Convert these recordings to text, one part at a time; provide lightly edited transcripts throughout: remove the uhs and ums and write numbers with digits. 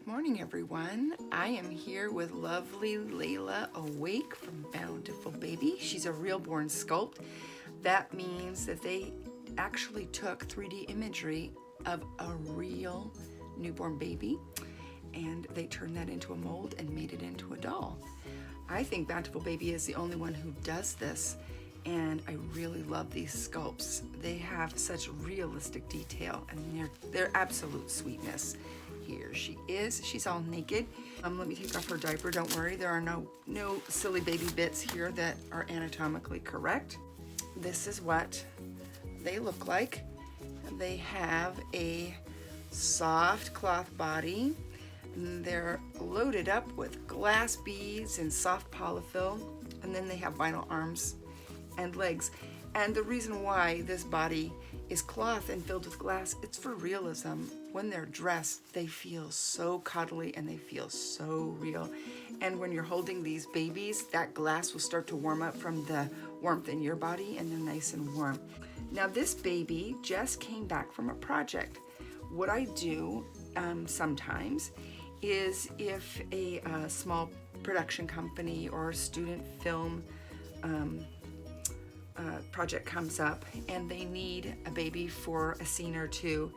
morning, everyone. I am here with lovely Laila awake from Bountiful Baby. She's a Reborn sculpt. That means that they actually took 3D imagery of a real newborn baby and they turned that into a mold and made it into a doll. I think Bountiful Baby is the only one who does this, and I really love these sculpts. They have such realistic detail and they're absolute sweetness. Here she is. She's all naked. Let me take off her diaper. Don't worry, there are no silly baby bits here that are anatomically correct. This is what they look like. They have a soft cloth body. They're loaded up with glass beads and soft polyfill, and then they have vinyl arms and legs. And the reason why this body is cloth and filled with glass, it's for realism. When they're dressed, they feel so cuddly and they feel so real. And when you're holding these babies, that glass will start to warm up from the warmth in your body, and they're nice and warm. Now this baby just came back from a project. What I do sometimes is if a small production company or student film project comes up and they need a baby for a scene or two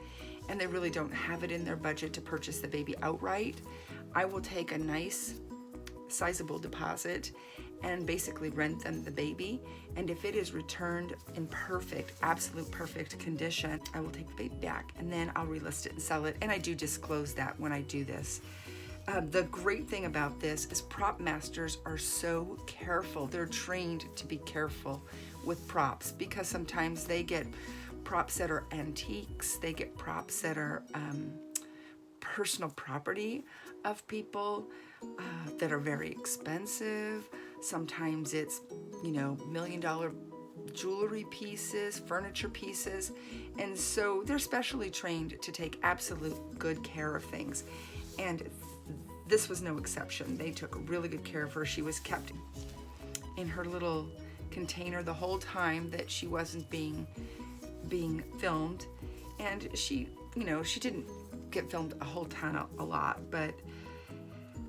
and they really don't have it in their budget to purchase the baby outright, I will take a nice sizable deposit and basically rent them the baby, and if it is returned in perfect, absolute perfect condition, I will take the baby back and then I'll relist it and sell it, and I do disclose that when I do this. The great thing about this is prop masters are so careful. They're trained to be careful with props because sometimes they get props that are antiques, they get props that are personal property of people that are very expensive. Sometimes it's, $1 million jewelry pieces, furniture pieces, and so they're specially trained to take absolute good care of things. And this was no exception. They took really good care of her. She was kept in her little container the whole time that she wasn't being filmed, and she didn't get filmed a whole ton, a lot, but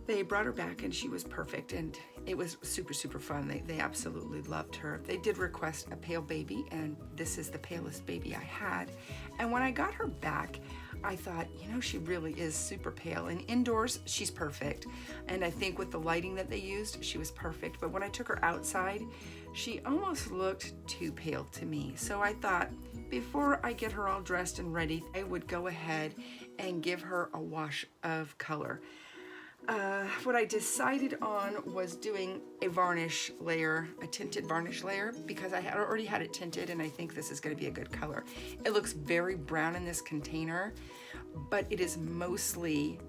they brought her back and she was perfect, and it was super, super fun. They absolutely loved her. They did request a pale baby, and this is the palest baby I had. And when I got her back, I thought, she really is super pale, and indoors she's perfect. And I think with the lighting that they used, she was perfect. But when I took her outside, she almost looked too pale to me. So I thought, before I get her all dressed and ready, I would go ahead and give her a wash of color. What I decided on was doing a varnish layer, a tinted varnish layer, because I had already had it tinted, and I think this is going to be a good color. It looks very brown in this container, but it is mostly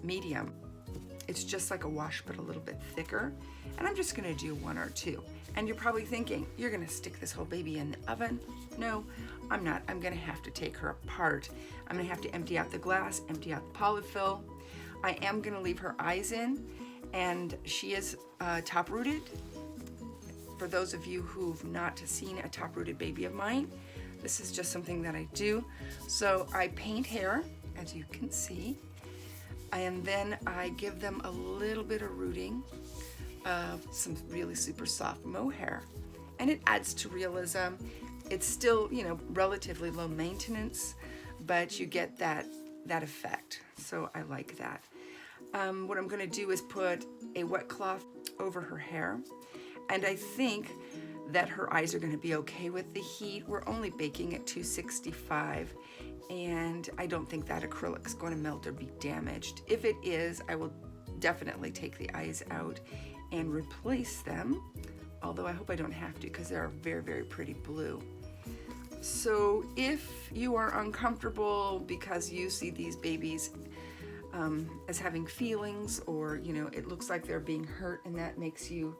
medium. It's just like a wash, but a little bit thicker. And I'm just going to do one or two. And you're probably thinking, you're going to stick this whole baby in the oven? No, I'm not. I'm going to have to take her apart. I'm going to have to empty out the glass, empty out the polyfill. I am going to leave her eyes in, and she is top-rooted. For those of you who've not seen a top-rooted baby of mine, this is just something that I do. So I paint hair, as you can see, and then I give them a little bit of rooting of some really super soft mohair, and it adds to realism. It's still, relatively low maintenance, but you get that effect. So I like that. What I'm going to do is put a wet cloth over her hair, and I think that her eyes are going to be okay with the heat. We're only baking at 265, and I don't think that acrylic's going to melt or be damaged. If it is, I will definitely take the eyes out and replace them, although I hope I don't have to because they are very, very pretty blue. So if you are uncomfortable because you see these babies as having feelings, or it looks like they're being hurt and that makes you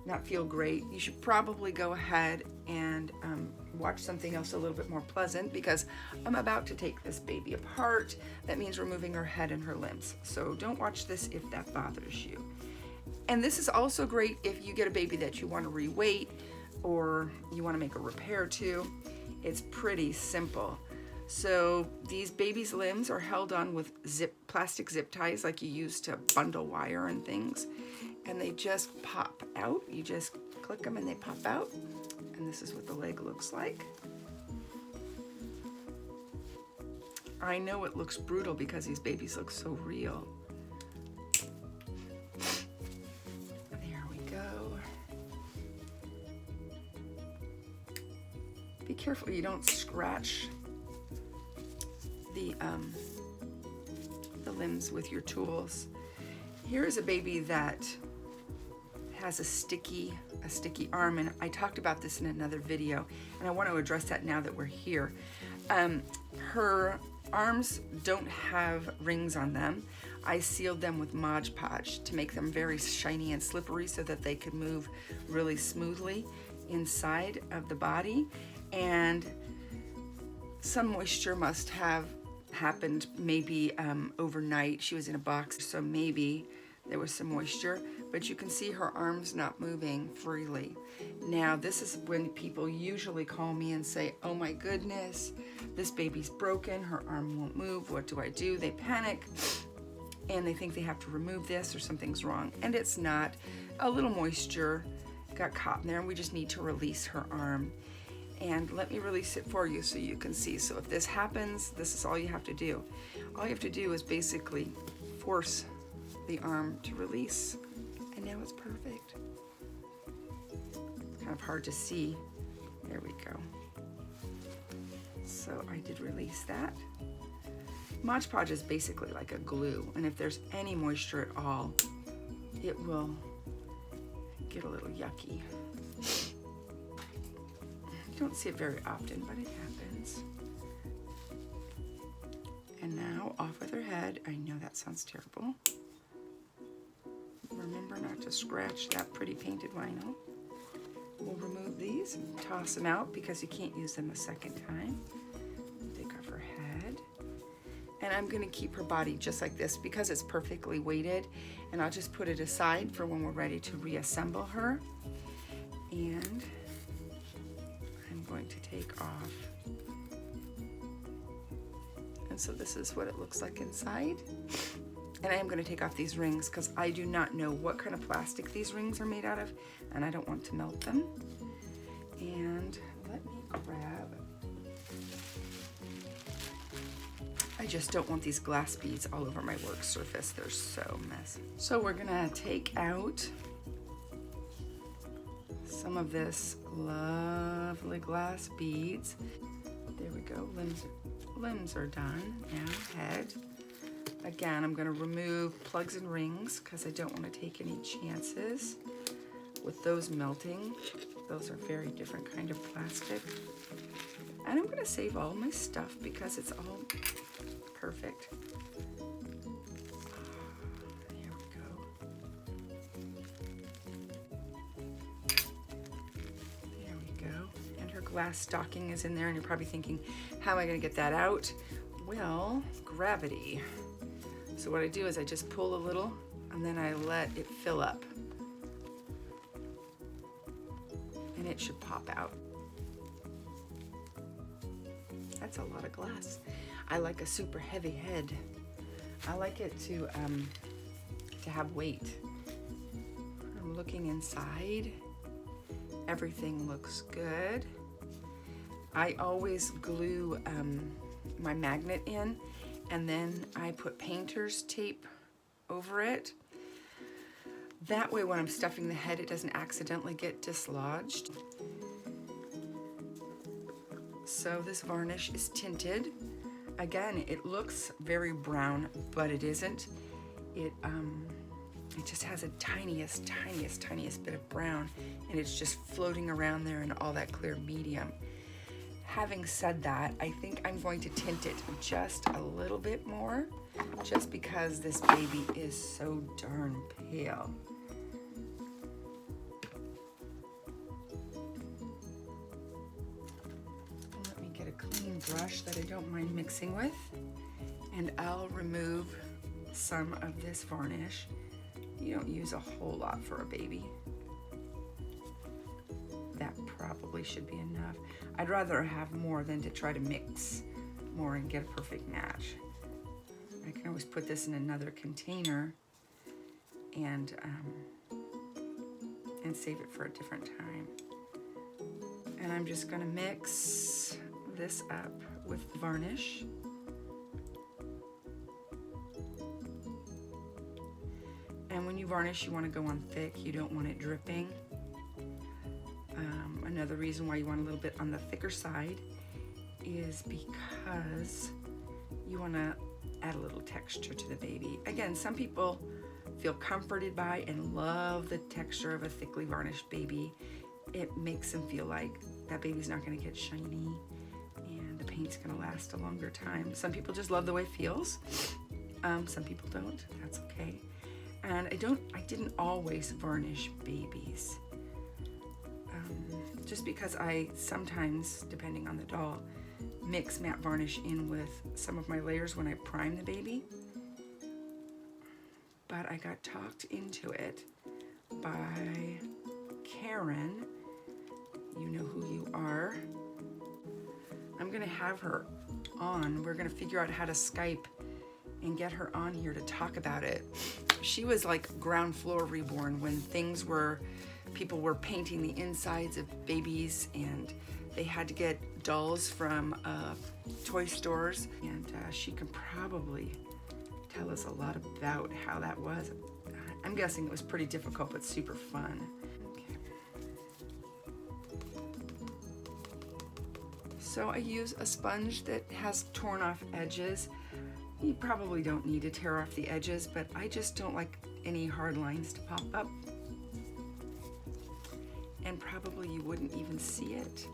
not feel great, you should probably go ahead and watch something else a little bit more pleasant, because I'm about to take this baby apart. That means removing her head and her limbs. So don't watch this if that bothers you. And this is also great if you get a baby that you want to reweight or you want to make a repair to. It's pretty simple. So these babies' limbs are held on with plastic zip ties like you use to bundle wire and things. And they just pop out. You just click them and they pop out. And this is what the leg looks like. I know it looks brutal because these babies look so real. There we go. Be careful you don't scratch the limbs with your tools. Here is a baby that has a sticky arm, and I talked about this in another video, and I want to address that now that we're here. Her arms don't have rings on them. I sealed them with Mod Podge to make them very shiny and slippery so that they could move really smoothly inside of the body. And some moisture must have happened maybe overnight. She was in a box, so maybe there was some moisture, but you can see her arms not moving freely. Now, this is when people usually call me and say, oh my goodness, this baby's broken, her arm won't move, what do I do? They panic and they think they have to remove this or something's wrong, and it's not. A little moisture got caught in there and we just need to release her arm. And let me release it for you so you can see. So if this happens, this is all you have to do. All you have to do is basically force the arm to release. And now it's perfect. Kind of hard to see. There we go. So I did release that. Mod Podge is basically like a glue. And if there's any moisture at all, it will get a little yucky. You don't see it very often, but it happens. And now off with her head. I know that sounds terrible. Remember not to scratch that pretty painted rhino. We'll remove these and toss them out because you can't use them a second time. Take off her head. And I'm going to keep her body just like this because it's perfectly weighted. And I'll just put it aside for when we're ready to reassemble her. And I'm going to take off. And so this is what it looks like inside. And I am going to take off these rings because I do not know what kind of plastic these rings are made out of, and I don't want to melt them. And let me grab, I just don't want these glass beads all over my work surface. They're so messy. So we're going to take out some of this lovely glass beads. There we go. Limbs are done. Now head. Again, I'm going to remove plugs and rings because I don't want to take any chances with those melting. Those are very different kind of plastic. And I'm going to save all my stuff because it's all perfect. Here we go. There we go. And her glass stocking is in there, and you're probably thinking, how am I going to get that out? Well, gravity. So what I do is I just pull a little and then I let it fill up. And it should pop out. That's a lot of glass. I like a super heavy head. I like it to have weight. I'm looking inside. Everything looks good. I always glue my magnet in, and then I put painter's tape over it. That way when I'm stuffing the head, it doesn't accidentally get dislodged. So this varnish is tinted. Again, it looks very brown, but it isn't. It just has a tiniest bit of brown, and it's just floating around there in all that clear medium. Having said that, I think I'm going to tint it just a little bit more, just because this baby is so darn pale. Let me get a clean brush that I don't mind mixing with, and I'll remove some of this varnish. You don't use a whole lot for a baby. That probably should be enough. I'd rather have more than to try to mix more and get a perfect match. I can always put this in another container and save it for a different time. And I'm just gonna mix this up with varnish. And when you varnish, you want to go on thick. You don't want it dripping. Another reason why you want a little bit on the thicker side is because you want to add a little texture to the baby. Again, some people feel comforted by and love the texture of a thickly varnished baby. It makes them feel like that baby's not going to get shiny and the paint's going to last a longer time. Some people just love the way it feels. Some people don't. That's okay. And I didn't always varnish babies. Just because I sometimes, depending on the doll, mix matte varnish in with some of my layers when I prime the baby. But I got talked into it by Karen. You know who you are. I'm gonna have her on. We're gonna figure out how to Skype and get her on here to talk about it. She was like ground floor Reborn when people were painting the insides of babies and they had to get dolls from toy stores, and she can probably tell us a lot about how that was. I'm guessing it was pretty difficult but super fun. Okay. So I use a sponge that has torn off edges. You probably don't need to tear off the edges, but I just don't like any hard lines to pop up. And probably you wouldn't even see it.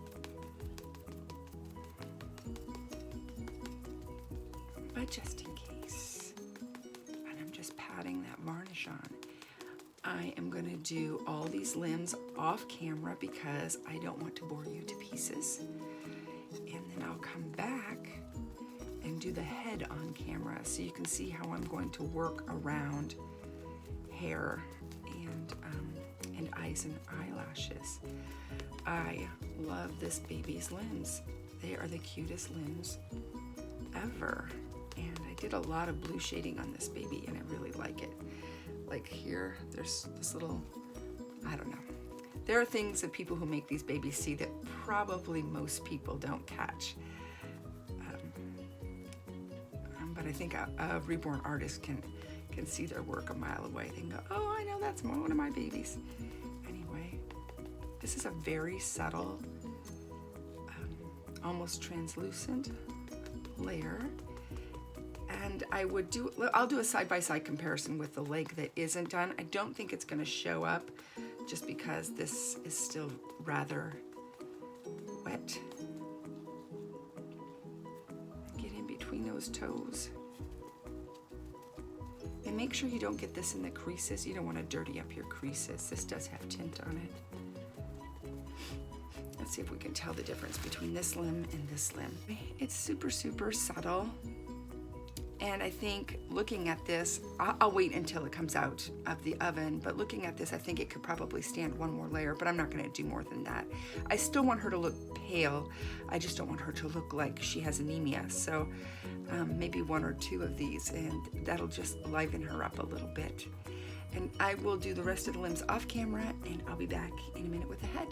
But just in case. And I'm just patting that varnish on. I am gonna do all these limbs off camera because I don't want to bore you to pieces. And then I'll come back and do the head on camera so you can see how I'm going to work around hair and eyes and eyelashes. I love this baby's limbs. They are the cutest limbs ever. And I did a lot of blue shading on this baby and I really like it. Like here, there's this little, I don't know. There are things that people who make these babies see that probably most people don't catch. But I think a Reborn artist can see their work a mile away. They can go, oh, I know that's one of my babies. Anyway, this is a very subtle, almost translucent layer. And I'll do a side-by-side comparison with the leg that isn't done. I don't think it's gonna show up just because this is still rather wet. Get in between those toes. And make sure you don't get this in the creases. You don't want to dirty up your creases. This does have tint on it. Let's see if we can tell the difference between this limb and this limb. It's super, super subtle. And I think looking at this, I'll wait until it comes out of the oven, but looking at this, I think it could probably stand one more layer, but I'm not gonna do more than that. I still want her to look pale. I just don't want her to look like she has anemia. So maybe one or two of these, and that'll just liven her up a little bit. And I will do the rest of the limbs off camera, and I'll be back in a minute with the head.